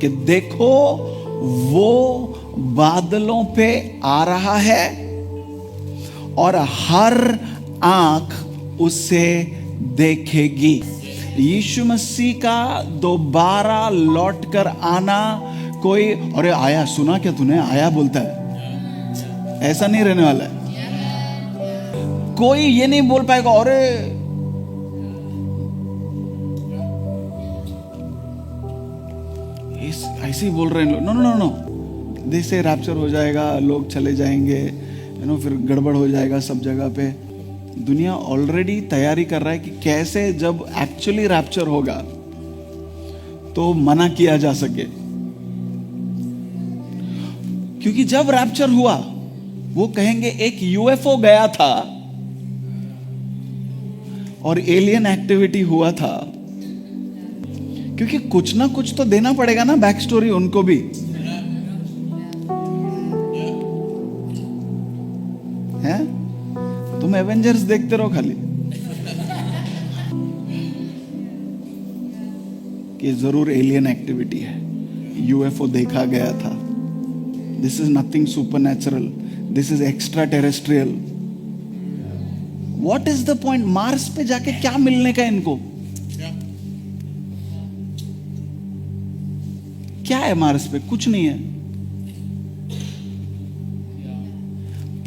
कि देखो वो बादलों पे आ रहा है और हर आंख उसे देखेगी। यीशु मसीह का दोबारा लौट कर आना कोई अरे आया, सुना क्या तूने, आया बोलता है, ऐसा नहीं रहने वाला है। कोई ये नहीं बोल पाएगा अरे ऐसे ही बोल रहे हैं लोग। नो नो नो, देश से रैप्चर हो जाएगा, लोग चले जाएंगे, फिर गड़बड़ हो जाएगा सब जगह पे। दुनिया ऑलरेडी तैयारी कर रहा है कि कैसे जब एक्चुअली रैप्चर होगा तो मना किया जा सके। क्योंकि जब रैप्चर हुआ वो कहेंगे एक यूएफओ गया था और एलियन एक्टिविटी हुआ था। क्योंकि कुछ ना कुछ तो देना पड़ेगा ना, बैक स्टोरी उनको भी है। तुम एवेंजर्स देखते रहो खाली कि जरूर एलियन एक्टिविटी है, यूएफओ देखा गया था। This is nothing supernatural, this is extra terrestrial. What is the point? Mars पे जाके क्या मिलने का इनको? क्या है मार्स पे? कुछ नहीं है।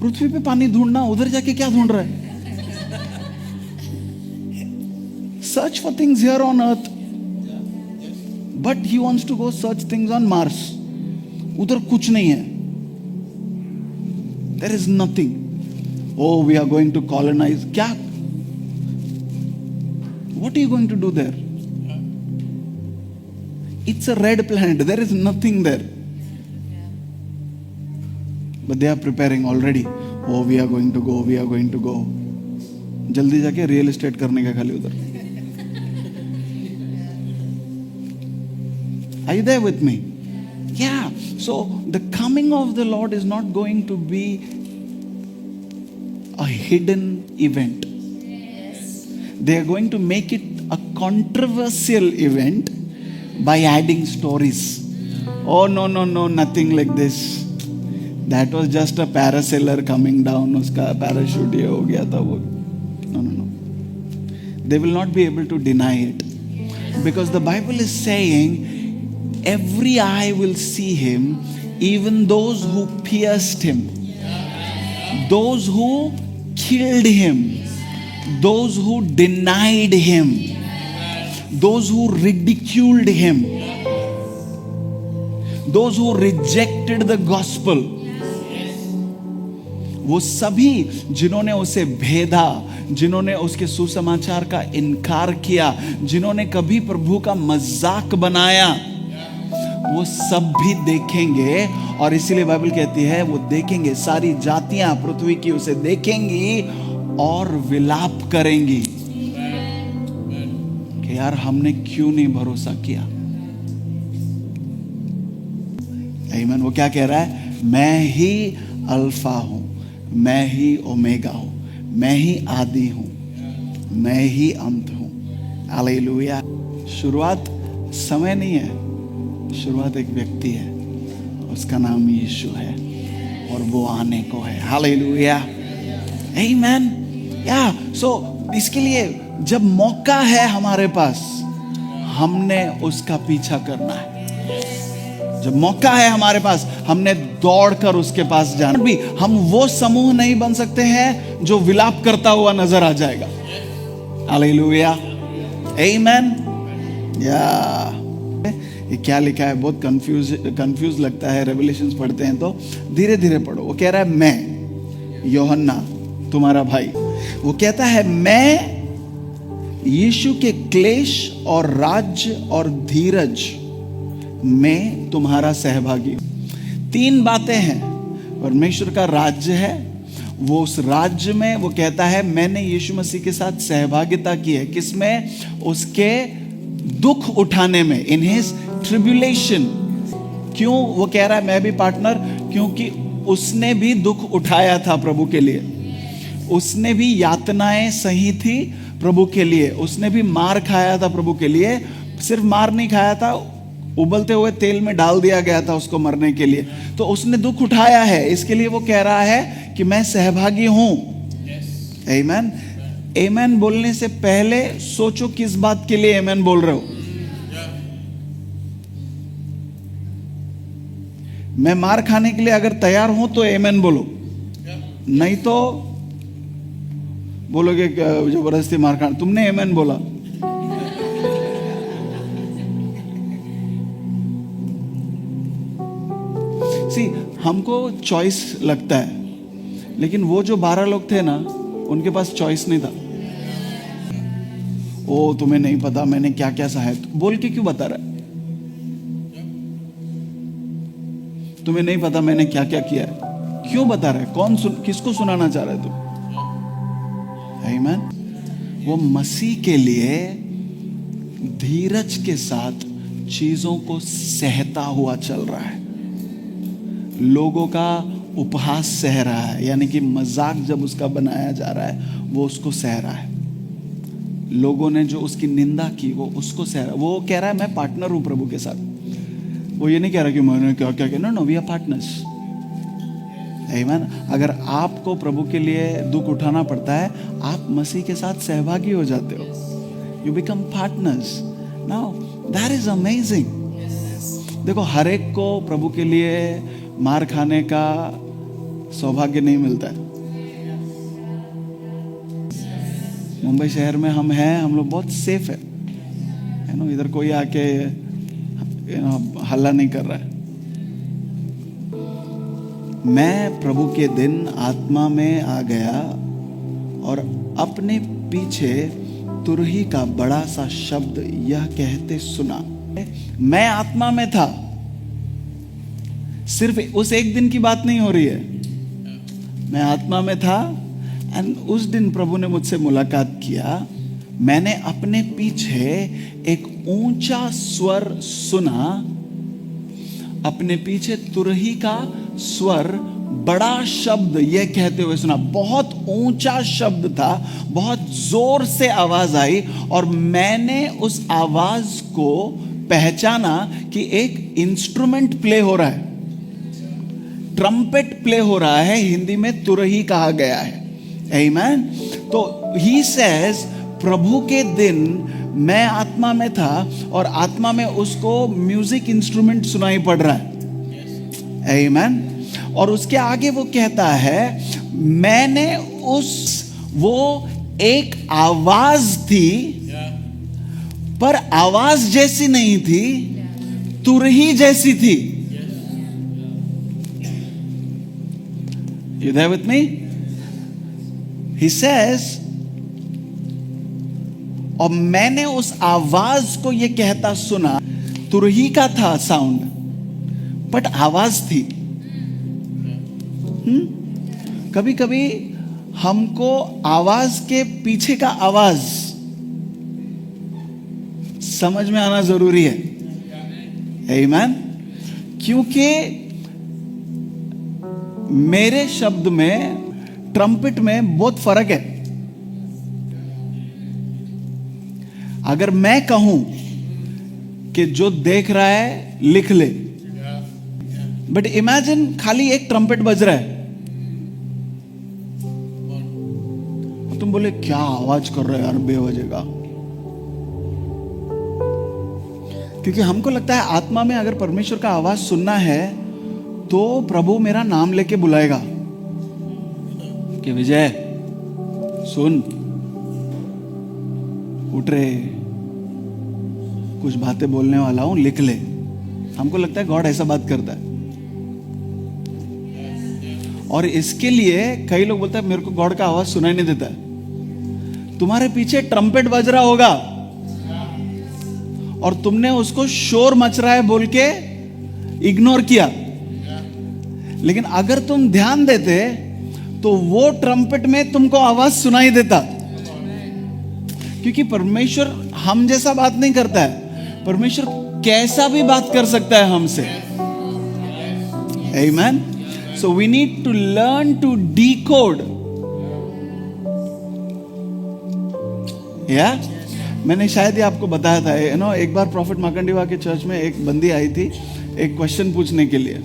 पृथ्वी पे पानी ढूंढना, उधर जाके क्या ढूंढ रहा है? Search for things here on earth, but he wants to go search things on Mars. उधर कुछ नहीं है, there is nothing. Oh, we are going to colonize. क्या? What are you going to do there? It's a red planet. There is nothing there. But they are preparing already. Oh, we are going to go. We are going to go. जल्दी जाके real estate करने का खाली उधर। Are you there with me? Yeah. So the coming of the Lord is not going to be a hidden event. Yes. They are going to make it a controversial event by adding stories. Oh no no no, nothing like this. That was just a parasailer coming down, उसका parachute ये हो गया था वो। No no no. They will not be able to deny it, because the Bible is saying every eye will see him, even those who pierced him, those who killed him, those who denied him, those who ridiculed him, those who rejected the gospel. वो सभी जिन्होंने उसे भेदा, जिन्होंने उसके सुसमाचार का इनकार किया, जिन्होंने कभी प्रभु का मजाक बनाया, वो सब भी देखेंगे। और इसीलिए बाइबल कहती है वो देखेंगे, सारी जातियां पृथ्वी की उसे देखेंगी और विलाप करेंगी कि यार हमने क्यों नहीं भरोसा किया। आमीन। वो क्या कह रहा है? मैं ही अल्फा हूं, मैं ही ओमेगा हूं, मैं ही आदि हूं, मैं ही अंत हूं। हालेलुया। शुरुआत समय नहीं है, शुरुआत एक व्यक्ति है, उसका नाम यीशु है और वो आने को है। हालेलुया। आमीन। या सो इसके लिए जब मौका है हमारे पास, हमने उसका पीछा करना है। जब मौका है हमारे पास, हमने दौड़कर उसके पास जाना। भी हम वो समूह नहीं बन सकते हैं जो विलाप करता हुआ नजर आ जाएगा। हालेलुया। आमीन। या ये क्या लिखा है? बहुत कंफ्यूज लगता है। रेवलेशंस पढ़ते हैं तो धीरे धीरे पढ़ो। वो कह रहा है मैं यूहन्ना तुम्हारा भाई, वो कहता है मैं यीशु के क्लेश और राज्य और धीरज में तुम्हारा सहभागी। 3 बातें हैं। परमेश्वर का राज्य है, वो उस राज्य में वो कहता है मैंने यीशु मसीह के साथ सहभागिता की है। किसमें? उसके दुख उठाने में, इन हिज ट्रिब्यूलेशन। क्यों वो कह रहा है मैं भी पार्टनर? क्योंकि उसने भी दुख उठाया था प्रभु के लिए, उसने भी यातनाएं सही थी प्रभु के लिए, उसने भी मार खाया था प्रभु के लिए। सिर्फ मार नहीं खाया था, उबलते हुए तेल में डाल दिया गया था उसको मरने के लिए, तो उसने दुख उठाया है, इसके लिए वो कह रहा है कि मैं सहभागी हूं। आमीन। आमीन बोलने से पहले सोचो किस बात के लिए आमीन बोल रहे हो। मैं मार खाने के लिए अगर तैयार हूं तो आमीन बोलो, नहीं तो बोलोगे जबरदस्ती मार खाना। तुमने आमीन बोला, हमको चॉइस लगता है, लेकिन वो जो 12 लोग थे ना, उनके पास चॉइस नहीं था। ओ तुम्हें नहीं पता मैंने क्या क्या सहा है, बोल के क्यों बता रहा है? तुम्हें नहीं पता मैंने क्या क्या किया है, क्यों बता रहा है? किसको सुनाना चाह रहा है तू? आमीन। वो मसीह के लिए धीरज के साथ चीजों को सहता हुआ चल रहा है। लोगों का उपहास सह रहा है, यानी कि मजाक जब उसका बनाया जा रहा है वो उसको सह रहा है। लोगों ने जो उसकी निंदा की वो उसको सह रहा है। वो कह रहा है मैं पार्टनर हूं प्रभु के साथ। वो ये नहीं कह रहा कि मैंने क्या क्या किया। No, we are partners. आमीन। अगर आपको प्रभु के लिए दुख उठाना पड़ता है, आप मसीह के साथ सहभागी हो जाते हो। You become partners. Now that is amazing. देखो, हर एक को प्रभु के लिए मार खाने का सौभाग्य नहीं मिलता है। मुंबई शहर में हम हैं, हम लोग बहुत सेफ है ना, इधर कोई आके हल्ला नहीं कर रहा है। मैं प्रभु के दिन आत्मा में आ गया और अपने पीछे तुरही का बड़ा सा शब्द यह कहते सुना। मैं आत्मा में था, सिर्फ उस एक दिन की बात नहीं हो रही है। मैं आत्मा में था एंड उस दिन प्रभु ने मुझसे मुलाकात किया। मैंने अपने पीछे एक ऊंचा स्वर सुना, अपने पीछे तुरही का स्वर बड़ा शब्द यह कहते हुए सुना। बहुत ऊंचा शब्द था, बहुत जोर से आवाज आई और मैंने उस आवाज को पहचाना कि एक इंस्ट्रूमेंट प्ले हो रहा है, ट्रम्पेट प्ले हो रहा है। हिंदी में तुरही कहा गया है। आमीन। तो ही सेज प्रभु के दिन मैं आत्मा में था और आत्मा में उसको म्यूजिक इंस्ट्रूमेंट सुनाई पड़ रहा है। आमीन। और उसके आगे वो कहता है मैंने वो एक आवाज थी, पर आवाज जैसी नहीं थी, तुरही जैसी थी। You there with me? He says, और मैंने उस आवाज को ये कहता सुना, तुरही का था साउंड, बट आवाज थी। कभी कभी हमको आवाज के पीछे का आवाज समझ में आना जरूरी है। आमीन। क्योंकि मेरे शब्द में, ट्रम्पेट में बहुत फर्क है। अगर मैं कहूं कि जो देख रहा है लिख ले, बट इमेजिन खाली एक ट्रम्पेट बज रहा है, तुम बोले क्या आवाज कर रहे हो यार बेवजह का। क्योंकि हमको लगता है आत्मा में अगर परमेश्वर का आवाज सुनना है तो प्रभु मेरा नाम लेके बुलाएगा कि विजय सुन, उठ रे, कुछ बातें बोलने वाला हूं, लिख ले। हमको लगता है गॉड ऐसा बात करता है। और इसके लिए कई लोग बोलते हैं मेरे को गॉड का आवाज सुनाई नहीं देता है। तुम्हारे पीछे ट्रम्पेट बज रहा होगा और तुमने उसको शोर मच रहा है बोल के इग्नोर किया। लेकिन अगर तुम ध्यान देते तो वो ट्रम्पेट में तुमको आवाज सुनाई देता। क्योंकि परमेश्वर हम जैसा बात नहीं करता है, परमेश्वर कैसा भी बात कर सकता है हमसे। आमीन। So we need to learn to decode. Yeah? मैंने शायद ही आपको बताया था, एक बार प्रॉफिट मार्कंडेवा के चर्च में एक बंदी आई थी एक क्वेश्चन पूछने के लिए।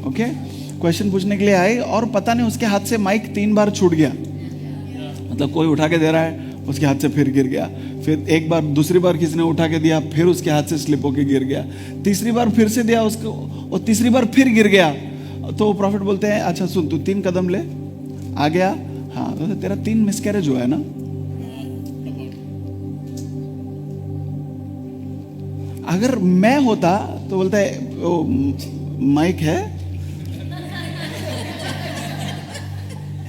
ओके, क्वेश्चन पूछने के लिए आई और पता नहीं उसके हाथ से माइक 3 बार छूट गया। मतलब कोई उठा के दे रहा है, उसके हाथ से फिर गिर गया, फिर एक बार, दूसरी बार किसी ने उठा के दिया, फिर उसके हाथ से स्लिप होके गिर गया, तीसरी बार फिर से दिया उसको और तीसरी बार फिर गिर गया। तो प्रॉफिट बोलते हैं अच्छा सुन, तू 3 कदम ले, आ गया, हाँ तो तेरा 3 मिसकैरेज हुआ है ना। अगर मैं होता तो बोलता है माइक है,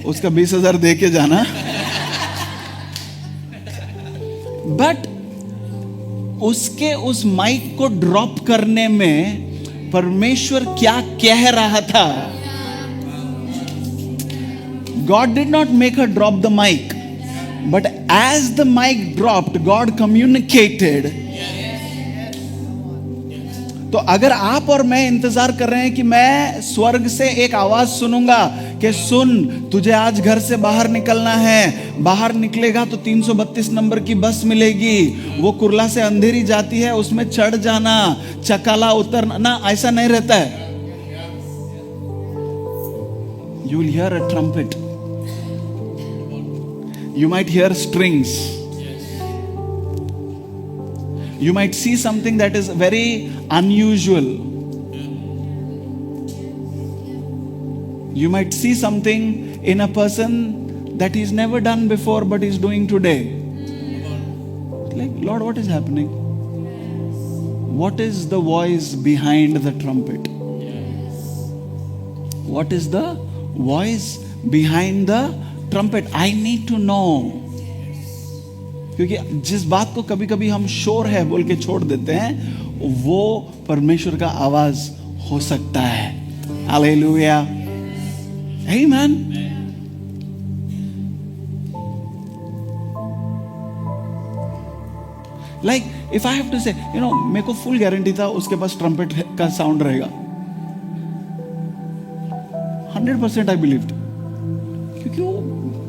उसका 20,000 दे के जाना। बट उसके उस माइक को ड्रॉप करने में परमेश्वर क्या कह रहा था? God did not make her drop the mic, but as the mic dropped, God communicated. तो अगर आप और मैं इंतजार कर रहे हैं कि मैं स्वर्ग से एक आवाज सुनूंगा कि सुन तुझे आज घर से बाहर निकलना है, बाहर निकलेगा तो 332 नंबर की बस मिलेगी, वो कुर्ला से अंधेरी जाती है, उसमें चढ़ जाना, चकाला उतरना ना, ऐसा नहीं रहता है। You will hear a trumpet. You might hear strings. You might see something that is very unusual. You might see something in a person that he's never done before but he's doing today. Like, Lord, what is happening? What is the voice behind the trumpet? What is the voice behind the trumpet? I need to know. क्योंकि जिस बात को कभी कभी हम शोर है बोल के छोड़ देते हैं, वो परमेश्वर का आवाज हो सकता है। हालेलुया, आमीन। Like if I have to say, मेरे को फुल गारंटी था उसके पास ट्रम्पेट का साउंड रहेगा, 100% आई बिलीव्ड, क्योंकि वो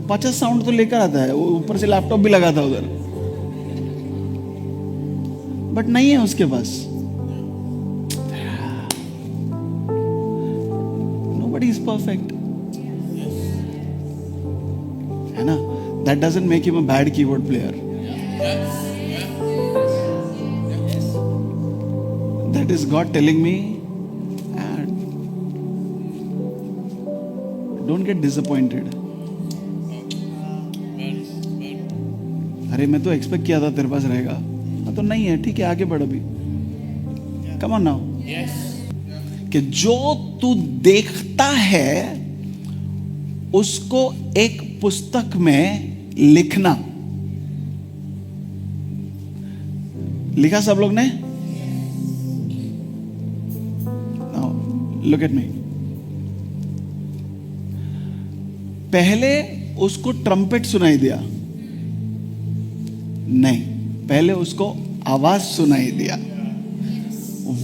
50 साउंड तो लेकर आता है, वो ऊपर से लैपटॉप भी लगा था उधर, बट नहीं है उसके पास। Nobody is perfect, है ना? That doesn't make him a bad keyboard player. That is God telling me, don't get disappointed. अरे मैं तो एक्सपेक्ट किया था तेरे पास रहेगा, तो नहीं है, ठीक है, आगे बढ़ अभी, कम ऑन नाउ। कि जो तू देखता है उसको एक पुस्तक में लिखना। लिखा सब लोग ने? Look at me. पहले उसको ट्रम्पेट सुनाई दिया नहीं, पहले उसको आवाज सुनाई दिया।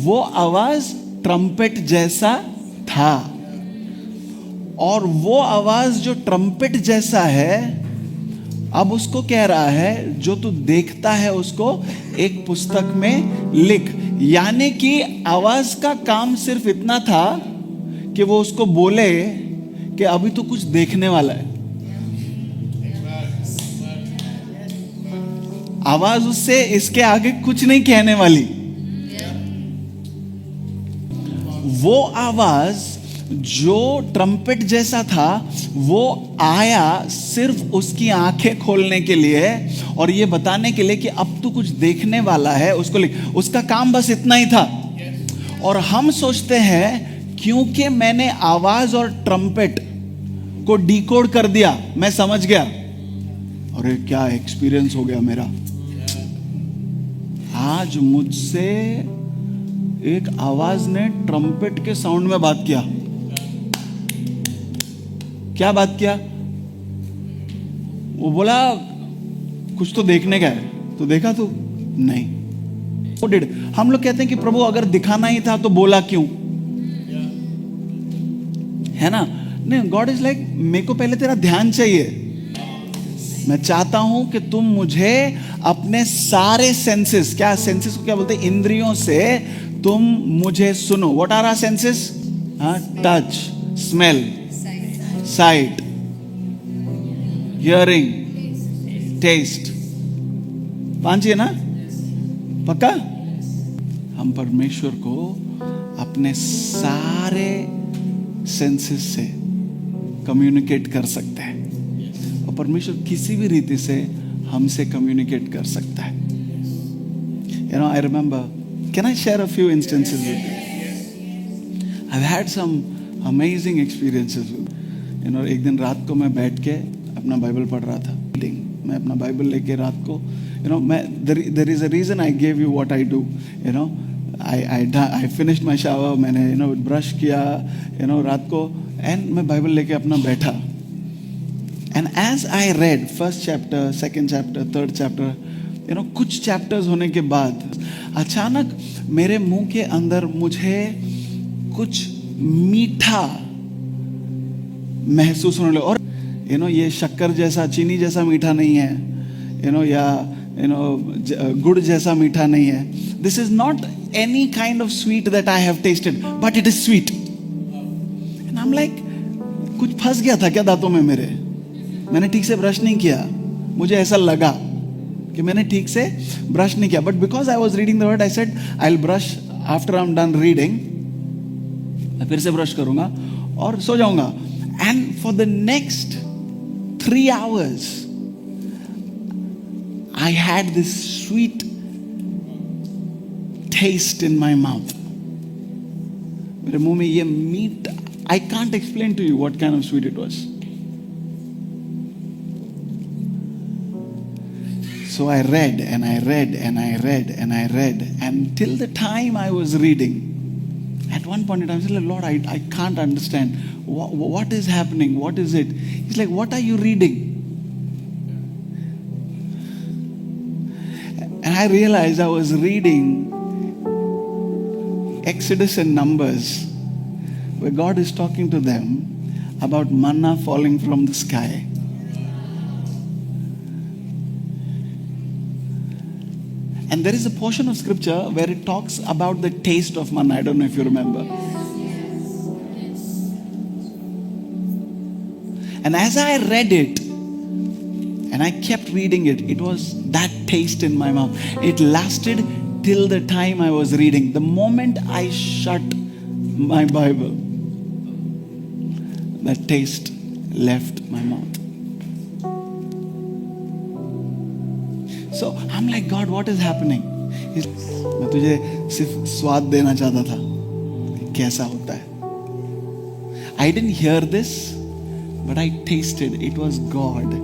वो आवाज ट्रम्पेट जैसा था, और वो आवाज जो ट्रम्पेट जैसा है अब उसको कह रहा है जो तू देखता है उसको एक पुस्तक में लिख। यानी कि आवाज का काम सिर्फ इतना था कि वो उसको बोले कि अभी तो कुछ देखने वाला है। आवाज उससे इसके आगे कुछ नहीं कहने वाली। वो आवाज जो ट्रम्पेट जैसा था वो आया सिर्फ उसकी आंखें खोलने के लिए और ये बताने के लिए कि अब तू कुछ देखने वाला है, उसको लिख। उसका काम बस इतना ही था। और हम सोचते हैं क्योंकि मैंने आवाज और ट्रम्पेट को डिकोड कर दिया, मैं समझ गया, अरे क्या एक्सपीरियंस हो गया मेरा। आज मुझसे एक आवाज ने ट्रम्पेट के साउंड में बात किया। क्या बात किया? वो बोला कुछ तो देखने का है, तो देखा तू? नहीं। वो डिड। हम लोग कहते हैं कि प्रभु अगर दिखाना ही था तो बोला क्यों? है ना? नहीं, गॉड इज लाइक मेरे को पहले तेरा ध्यान चाहिए। मैं चाहता हूं कि तुम मुझे अपने सारे सेंसेस, क्या सेंसेस को क्या बोलते हैं, इंद्रियों से तुम मुझे सुनो. What are our senses? Touch, smell, sight, hearing, taste. 5 है ना? पक्का? हम परमेश्वर को अपने सारे सेंसेस से कम्युनिकेट कर सकते हैं और परमेश्वर किसी भी रीति से हमसे कम्युनिकेट कर सकता है. You know, I remember, can I share a few instances with you? I've had some amazing experiences. You know, एक दिन रात को मैं बैठ के अपना बाइबल पढ़ रहा था. मैं अपना बाइबल लेके रात को, you know, there is a reason I gave you what I do. You know, I finished my shower, मैंने you know ब्रश किया, you know, रात को, and मैं बाइबल लेके अपना बैठा. And as I read first chapter, second chapter, third chapter, you know, कुछ chapters होने के बाद अचानक मेरे मुंह के अंदर मुझे कुछ मीठा महसूस होने लगा. और you know, ये शक्कर जैसा, चीनी जैसा मीठा नहीं है, you know, या you know गुड़ जैसा मीठा नहीं है. This is not any kind of sweet that I have tasted, but it is sweet. And I'm like, कुछ फंस गया था क्या दांतों में मेरे? मैंने ठीक से ब्रश नहीं किया, मुझे ऐसा लगा कि मैंने ठीक से ब्रश नहीं किया. But because I was reading the word, I said I will brush after I am done reading. मैं फिर से ब्रश करूंगा और सो जाऊंगा. And for the next 3 hours I had this sweet taste in my mouth. मेरे मुंह में ये मीठ, I can't explain to you what kind of sweet it was. So I read and I read and I read and I read, and till the time I was reading, at one point in time I said, Lord, I can't understand. What is happening? What is it? He's like, what are you reading? And I realized I was reading Exodus and Numbers, where God is talking to them about manna falling from the sky. And there is a portion of scripture where it talks about the taste of manna. I don't know if you remember. And as I read it, and I kept reading it, it was that taste in my mouth. It lasted till the time I was reading. The moment I shut my Bible, that taste left my mouth. So I'm like, God, what is happening? मैं तुझे सिर्फ स्वाद देना चाहता था, कैसा होता है. I didn't hear this, but I tasted. It was God.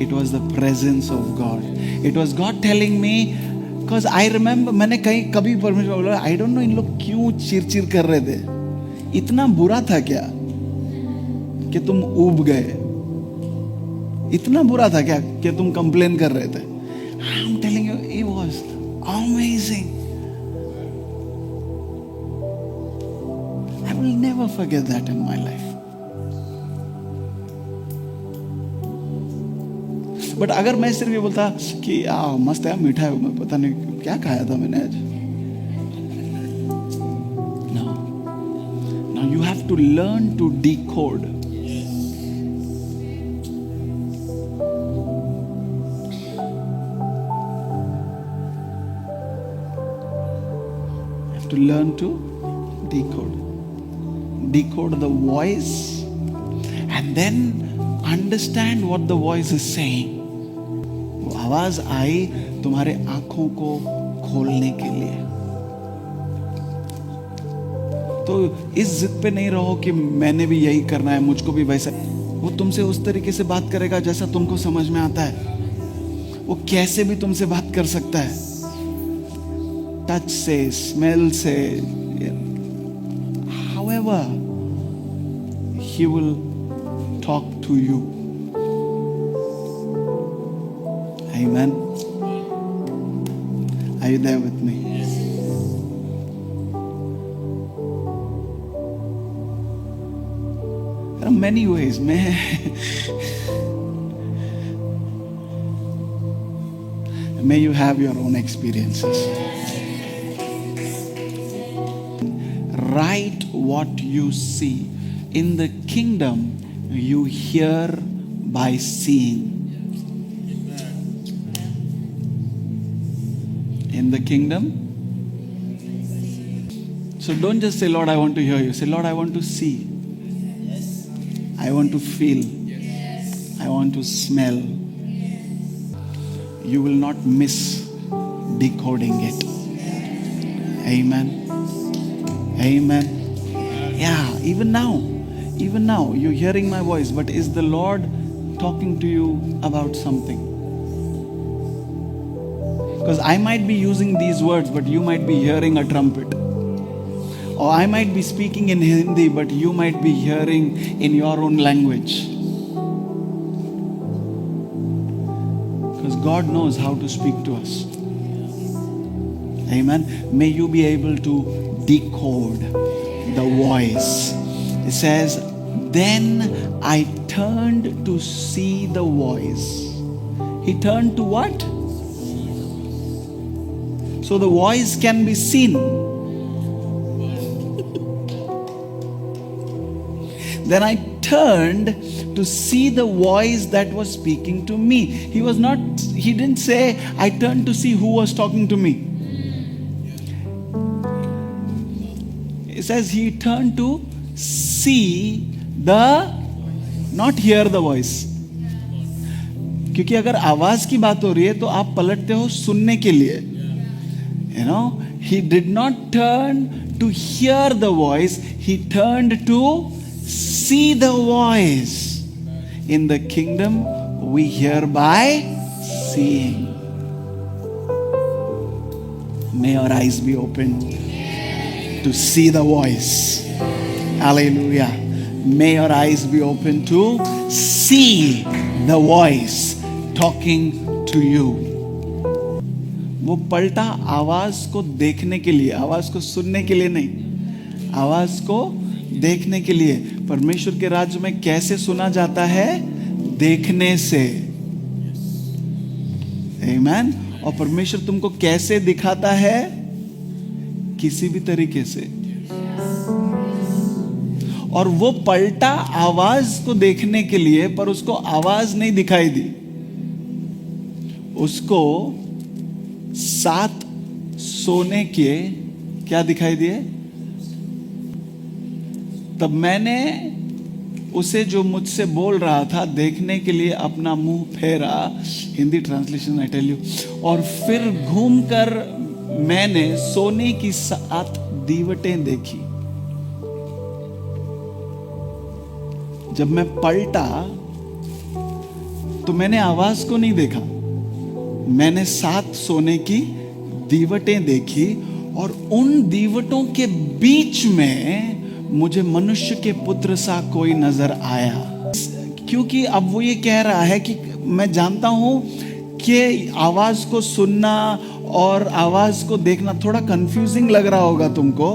It was the presence of God. It was God telling me, because I remember, मैंने कभी परमेश्वर बोला, I don't know इन लोग क्यों चिर कर रहे थे. इतना बुरा था क्या कि तुम ऊब गए? इतना बुरा था क्या कि तुम कंप्लेन कर रहे थे? I'm telling you, it was amazing. I will never forget that in my life. But अगर मैं सिर्फ ये बोलता कि मस्त है, मीठा है, मैं पता नहीं क्या खाया था मैंने आज. Now you have to learn to decode. To learn to decode the voice, and then understand what the voice is saying. वो आवाज आई तुम्हारे आंखों को खोलने के लिए. तो इस जिद पे नहीं रहो कि मैंने भी यही करना है, मुझको भी वैसा. वो तुमसे उस तरीके से बात करेगा जैसा तुमको समझ में आता है. वो कैसे भी तुमसे बात कर सकता है, टच से, स्मेल से, however he will talk to you. Amen. Are you there with me? There are many ways. May you have your own experiences. Write what you see. In the kingdom, you hear by seeing. In the kingdom. So don't just say, Lord, I want to hear you. Say, Lord, I want to see. I want to feel. I want to smell. You will not miss decoding it. Amen. Amen. Yeah, even now, you're hearing my voice, but is the Lord talking to you about something? Because I might be using these words, but you might be hearing a trumpet. Or I might be speaking in Hindi, but you might be hearing in your own language. Because God knows how to speak to us. Amen. May you be able to decode the voice. It says, then I turned to see the voice. He turned to what? So the voice can be seen. Then I turned to see the voice that was speaking to me. He didn't say, I turned to see who was talking to me. It says he turned to see not hear the voice. क्योंकि अगर आवाज की बात हो रही है तो आप पलटते हो सुनने के लिए. You know, he did not turn to hear the voice, he turned to see the voice. In the kingdom, we hear by seeing. May our eyes be open to see the voice. Hallelujah. May your eyes be open to see the voice talking to you. वो पलटा आवाज को देखने के लिए, आवाज को सुनने के लिए नहीं, आवाज को देखने के लिए. परमेश्वर के राज्य में कैसे सुना जाता है? देखने से. आमीन. और परमेश्वर तुमको कैसे दिखाता है? किसी भी तरीके से. और वो पलटा आवाज को देखने के लिए, पर उसको आवाज नहीं दिखाई दी. उसको 7 सोने के क्या दिखाई दिए? तब मैंने उसे जो मुझसे बोल रहा था देखने के लिए अपना मुंह फेरा. Hindi translation I tell you. और फिर घूमकर मैंने सोने की 7 दीवटें देखी. जब मैं पलटा तो मैंने आवाज को नहीं देखा, मैंने 7 सोने की दीवटें देखी. और उन दीवटों के बीच में मुझे मनुष्य के पुत्र सा कोई नजर आया. क्योंकि अब वो ये कह रहा है कि मैं जानता हूं कि आवाज को सुनना और आवाज को देखना थोड़ा कंफ्यूजिंग लग रहा होगा तुमको,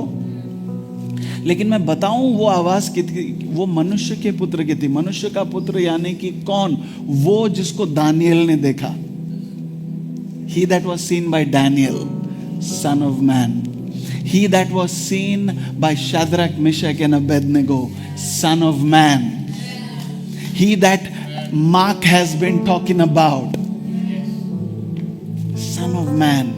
लेकिन मैं बताऊं वो आवाज वो मनुष्य के पुत्र की थी. मनुष्य का पुत्र यानी कि कौन? वो जिसको दानियल ने देखा. He that was seen by Daniel, son of man. He that was seen by Shadrach, Meshach and Abednego, son of man. He that Mark has been talking about, son of man.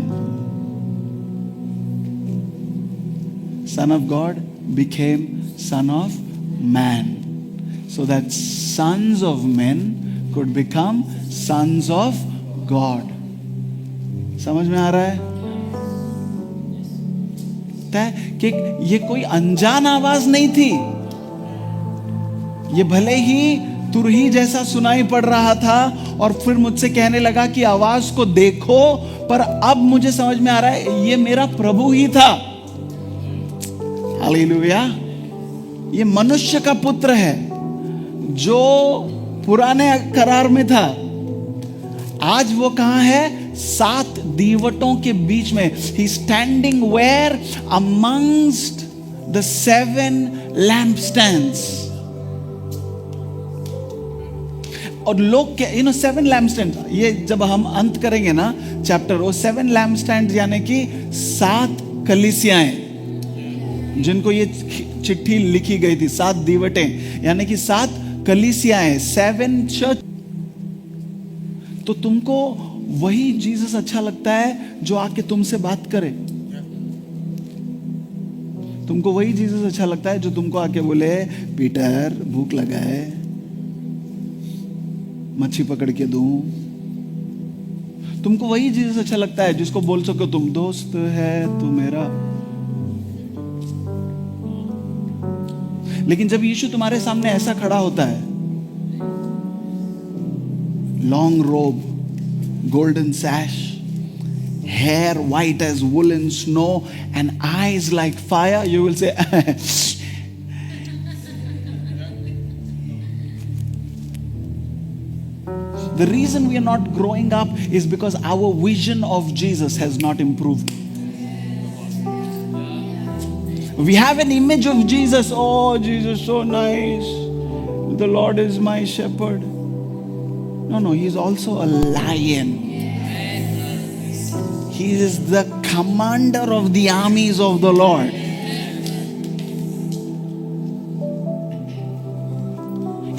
Son of God became son of man, so that sons of men could become sons of God. समझ में आ रहा है कि ये कोई अनजान आवाज नहीं थी. ये भले ही तुरही जैसा सुनाई पड़ रहा था और फिर मुझसे कहने लगा कि आवाज को देखो, पर अब मुझे समझ में आ रहा है ये मेरा प्रभु ही था. हालेलुया. ये मनुष्य का पुत्र है जो पुराने करार में था. आज वो कहां है? 7 दीवटों के बीच में. ही स्टैंडिंग वेयर अमंगस्ट द 7 लैम्पस्टैंड्स. और लोग क्या, 7 लैम्पस्टैंड, ये जब हम अंत करेंगे ना चैप्टर, वो 7 लैम्पस्टैंड यानी कि 7 कलीसियाएं, जिनको ये चिट्ठी लिखी गई थी, 7 दीवटें यानी कि 7 कलीसियाएं, 7 चर्च। तो तुमको वही जीसस अच्छा लगता है जो आके तुमसे बात करे? तुमको वही जीसस अच्छा लगता है जो तुमको आके बोले, पीटर भूख लगा है, मच्छी पकड़ के दूं? तुमको वही जीसस अच्छा लगता है जिसको बोल सको तुम दोस्त है तू मेरा? लेकिन जब यीशु तुम्हारे सामने ऐसा खड़ा होता है, लॉन्ग रोब, golden sash, hair white as woolen snow, and eyes like fire, you will say, the reason we are not growing up is because our vision of Jesus has not improved. We have an image of Jesus. Oh, Jesus, so nice. The Lord is my shepherd. No, he is also a lion. He is the commander of the armies of the Lord.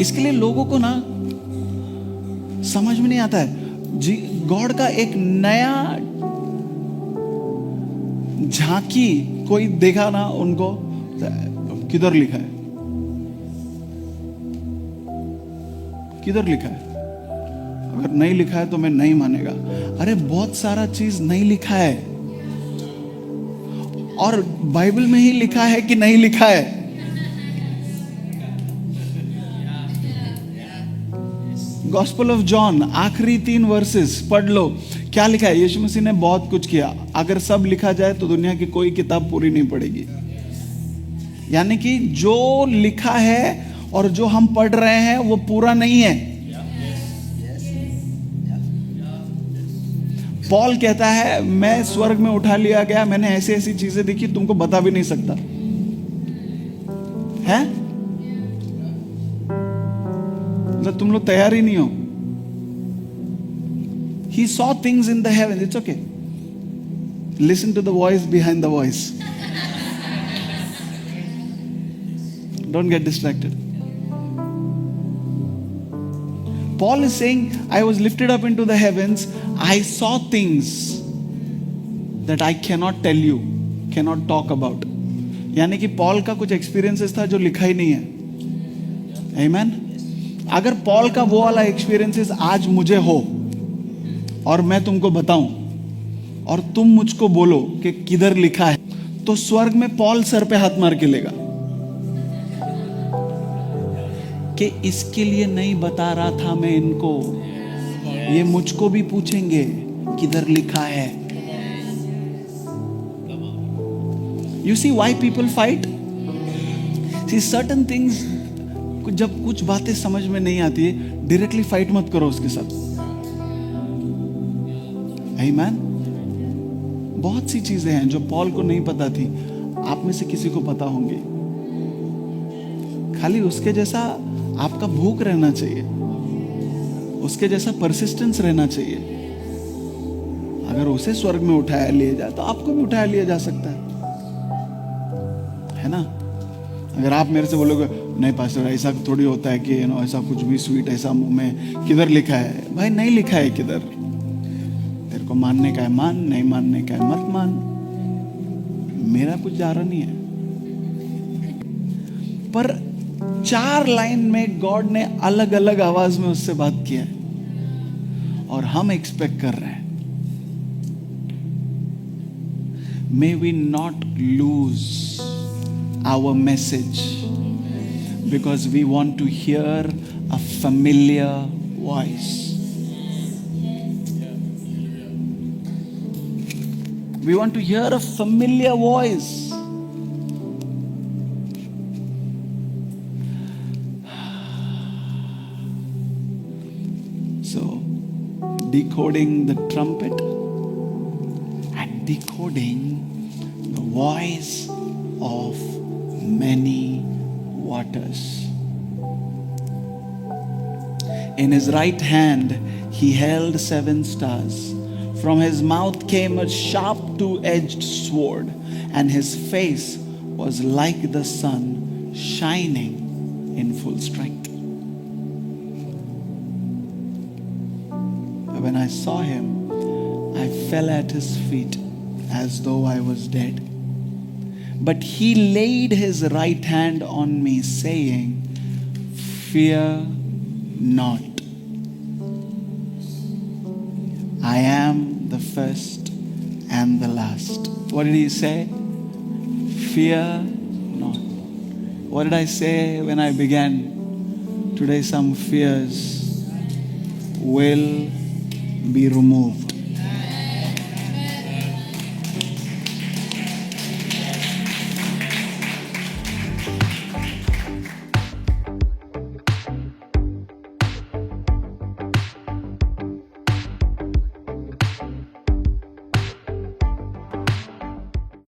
इसके लिए लोगों को ना समझ में नहीं आता है। गॉड का एक नया झांकी कोई देखा ना उनको, किधर लिखा है, किधर लिखा है? अगर नहीं लिखा है तो मैं नहीं मानेगा। अरे बहुत सारा चीज नहीं लिखा है, और बाइबल में ही लिखा है कि नहीं लिखा है? गॉस्पेल ऑफ जॉन आखिरी 3 वर्सेस पढ़ लो, क्या लिखा है? यीशु मसीह ने बहुत कुछ किया। अगर सब लिखा जाए तो दुनिया की कोई किताब पूरी नहीं पड़ेगी। यानी कि जो लिखा है और जो हम पढ़ रहे हैं वो पूरा नहीं है। पॉल कहता है, मैं स्वर्ग में उठा लिया गया, मैंने ऐसी ऐसी चीजें देखी तुमको बता भी नहीं सकता है। मतलब तुम लोग तैयार ही नहीं हो। He saw things in the heavens. It's okay. Listen to the voice behind the voice. Don't get distracted. Paul is saying, I was lifted up into the heavens. I saw things that I cannot tell you, cannot talk about. यानी कि Paul का कुछ experiences था जो लिखा ही नहीं है। Amen? अगर पॉल का वो वाला एक्सपीरियंसेस आज मुझे हो और मैं तुमको बताऊं और तुम मुझको बोलो कि किधर लिखा है, तो स्वर्ग में पॉल सर पे हाथ मार के लेगा कि इसके लिए नहीं बता रहा था मैं इनको, ये मुझको भी पूछेंगे किधर लिखा है। You see why people fight? See certain things, जब कुछ बातें समझ में नहीं आती है, डायरेक्टली फाइट मत करो उसके साथ। आमीन। बहुत सी चीजें हैं जो पॉल को नहीं पता थी, आप में से किसी को पता होंगी। खाली उसके जैसा आपका भूख रहना चाहिए, उसके जैसा परसिस्टेंस रहना चाहिए। अगर उसे स्वर्ग में उठाया लिया जाए तो आपको भी उठाया लिया जा सकता है ना? अगर आप मेरे से बोलोगे नहीं पास्टर ऐसा थोड़ी होता है कि ऐसा कुछ भी स्वीट ऐसा मुंह में, किधर लिखा है? भाई नहीं लिखा है किधर। तेरे को मानने का है मान, नहीं मानने का है मत मान, मेरा कुछ जा रहा नहीं है। पर 4 लाइन में गॉड ने अलग अलग आवाज में उससे बात किया है और हम एक्सपेक्ट कर रहे हैं। May we not lose our message because we want to hear a familiar voice. We want to hear a familiar voice. So, decoding the trumpet and decoding the voice of many waters. In his right hand he held 7 stars. From his mouth came a sharp 2-edged sword, and his face was like the sun shining in full strength. When I saw him, I fell at his feet as though I was dead. But he laid his right hand on me, saying, "Fear not. I am the first and the last." What did he say? Fear not. What did I say when I began? Today some fears will be removed.